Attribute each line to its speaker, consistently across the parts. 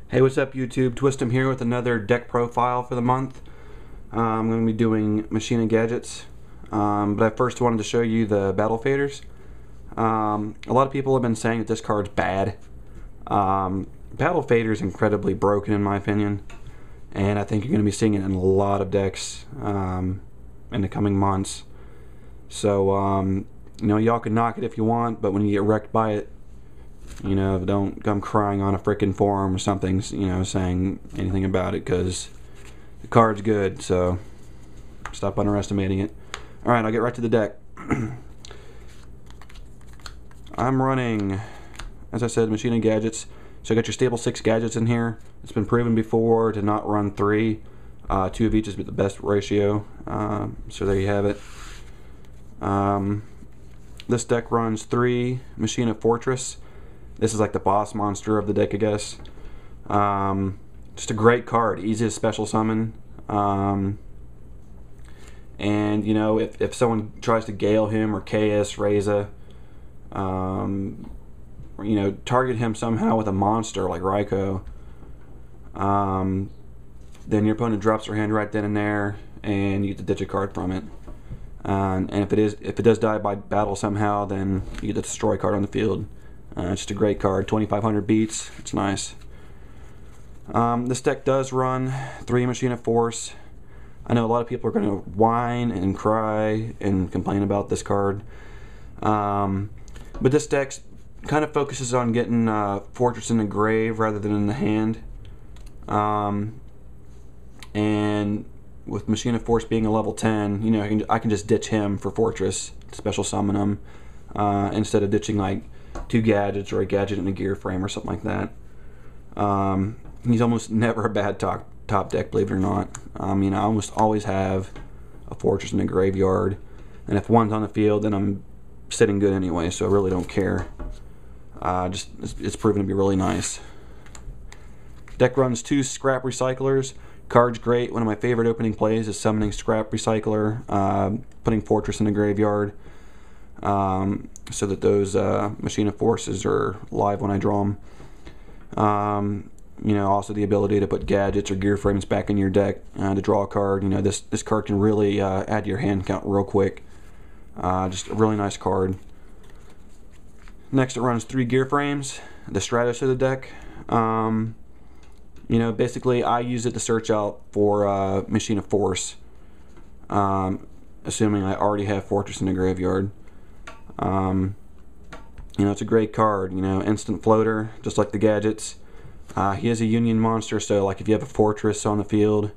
Speaker 1: Hey, what's up YouTube? Twistum here with another deck profile for the month. I'm going to be doing Machina Gadgets, but I first wanted to show you the battle faders. A lot of people have been saying that this card's bad. Battle fader is incredibly broken in my opinion, and I think you're going to be seeing it in a lot of decks in the coming months. So, you know, y'all can knock it if you want, but when you get wrecked by it, you know, don't come crying on a frickin' forum or something, you know, saying anything about it, because the card's good, so stop underestimating it. Alright, I'll get right to the deck. I'm running, as I said, Machina Gadgets. So I got your stable 6 gadgets in here. It's been proven before to not run 3. 2 of each is the best ratio. So there you have it. This deck runs 3 Machina Fortress. This is like the boss monster of the deck, I guess. Just a great card, easy to special summon. And you know, if someone tries to Gale him or KS Reza, or, you know, target him somehow with a monster like Raikou, then your opponent drops their hand right then and there, and you get to ditch a card from it. And if it does die by battle somehow, then you get to destroy a card on the field. It's just a great card. 2,500 beats. It's nice. This deck does run 3 Machina Force. I know a lot of people are going to whine and cry and complain about this card. But this deck kind of focuses on getting Fortress in the grave rather than in the hand. And with Machina Force being a level 10, you know, I can just ditch him for Fortress, special summon him, instead of ditching like 2 gadgets or a gadget in a gear frame or something like that. He's almost never a bad top deck, believe it or not. You know, I almost always have a Fortress in the graveyard, and if one's on the field, then I'm sitting good anyway, so I really don't care. It's proven to be really nice. Deck runs 2 Scrap Recyclers. Card's great. One of my favorite opening plays is summoning Scrap Recycler, putting Fortress in the graveyard, so that those Machina Forces are live when I draw them. You know, also the ability to put gadgets or gear frames back in your deck to draw a card. You know, this card can really add to your hand count real quick. Just a really nice card. Next, it runs 3 gear frames. The Stratus of the deck. You know, basically I use it to search out for Machina Force, assuming I already have Fortress in the graveyard. You know, it's a great card. You know, instant floater, just like the gadgets. He is a union monster, so like if you have a Fortress on the field,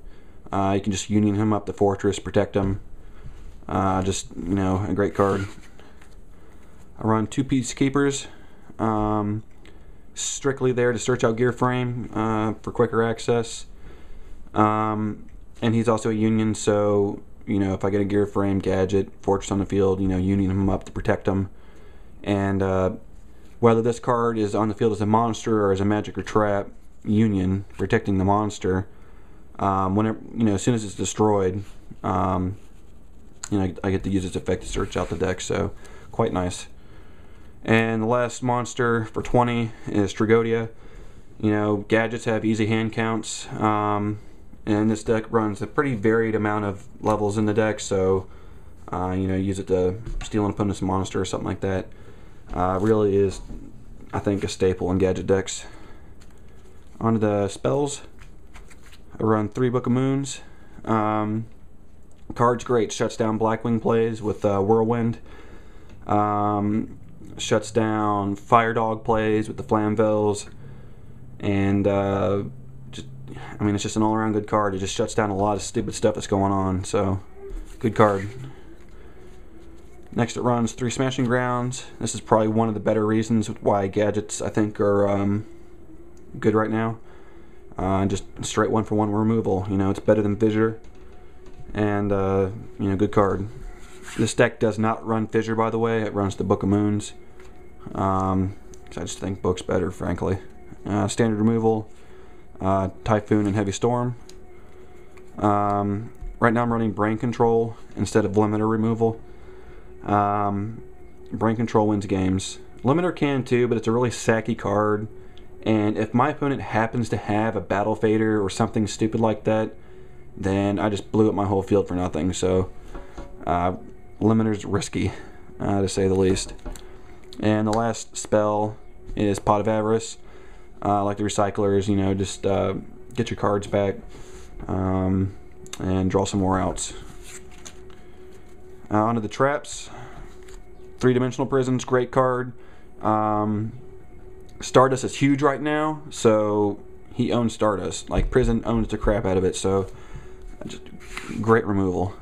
Speaker 1: you can just union him up to Fortress, protect him. Just, you know, a great card. I run 2 Peacekeepers, strictly there to search out gear frame for quicker access. And he's also a union, so you know, if I get a gear frame, gadget, Fortress on the field, you know, union him up to protect him. And whether this card is on the field as a monster or as a magic or trap, union, protecting the monster, whenever, you know, as soon as it's destroyed, you know, I get to use its effect to search out the deck, so quite nice. And the last monster for 20 is Tragodia. You know, gadgets have easy hand counts, and this deck runs a pretty varied amount of levels in the deck, so you know, use it to steal an opponent's monster or something like that. Really is, I think, a staple in gadget decks. On to the spells. I run 3 Book of Moons. Card's great. Shuts down Blackwing plays with Whirlwind. Shuts down Fire Dog plays with the Flamvells. And I mean, it's just an all-around good card. It just shuts down a lot of stupid stuff that's going on, so good card. Next, it runs 3 Smashing Grounds. This is probably one of the better reasons why gadgets, I think, are good right now. Just straight 1-for-1 removal. You know, it's better than Fissure, and you know, good card. This deck does not run Fissure, by the way. It runs the Book of Moons. I just think Book's better, frankly. Standard removal, Typhoon and Heavy Storm. Right now I'm running Brain Control instead of Limiter removal. Brain Control wins games. Limiter can too, but it's a really sacky card, And if my opponent happens to have a Battle Fader or something stupid like that, then I just blew up my whole field for nothing. So Limiter's risky, to say the least. And the last spell is Pot of Avarice. Like the Recyclers, you know, just get your cards back and draw some more outs. Onto the traps. 3-Dimensional Prisons, great card. Stardust is huge right now, so he owns Stardust. Like, Prison owns the crap out of it, so just great removal.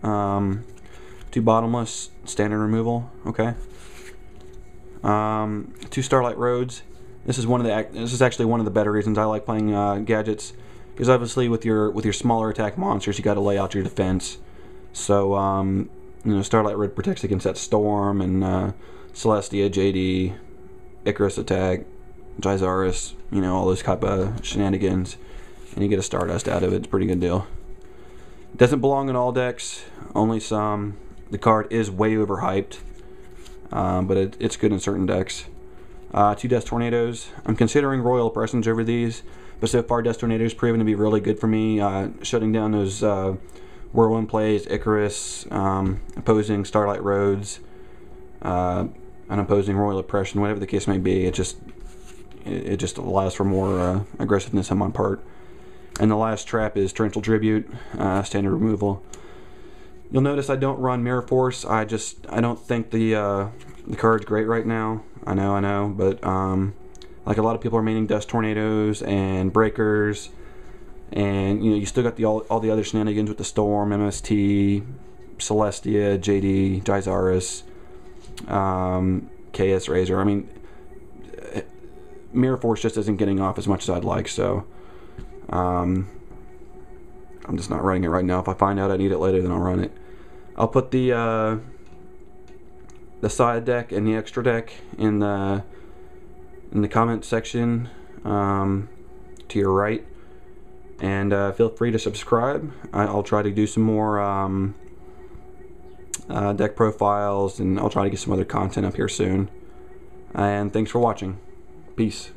Speaker 1: 2 Bottomless, standard removal, okay. 2 Starlight Roads. This is actually one of the better reasons I like playing gadgets, because obviously with your smaller attack monsters, you got to lay out your defense. So you know, Starlight Road protects against that Storm and Celestia, JD, Icarus attack, Gyzaris, you know, all those type of shenanigans, and you get a Stardust out of it. It's a pretty good deal. It doesn't belong in all decks, only some. The card is way overhyped, but it's good in certain decks. 2 Death Tornadoes. I'm considering Royal Oppressions over these, but so far Death Tornadoes proven to be really good for me, shutting down those Whirlwind plays, Icarus, opposing Starlight Roads, and opposing Royal Oppression, whatever the case may be. It just allows for more aggressiveness on my part. And the last trap is Torrential Tribute, standard removal. You'll notice I don't run Mirror Force. I don't think the card's great right now. I know, but like a lot of people are maining Dust Tornadoes and Breakers, and you know, you still got all the other shenanigans with the Storm, MST, Celestia, JD, Gyzaris, KS Razor. I mean, Mirror Force just isn't getting off as much as I'd like, so I'm just not running it right now. If I find out I need it later, then I'll run it. I'll put the side deck and the extra deck in the comment section to your right, and feel free to subscribe. I'll try to do some more deck profiles, and I'll try to get some other content up here soon. And thanks for watching. Peace.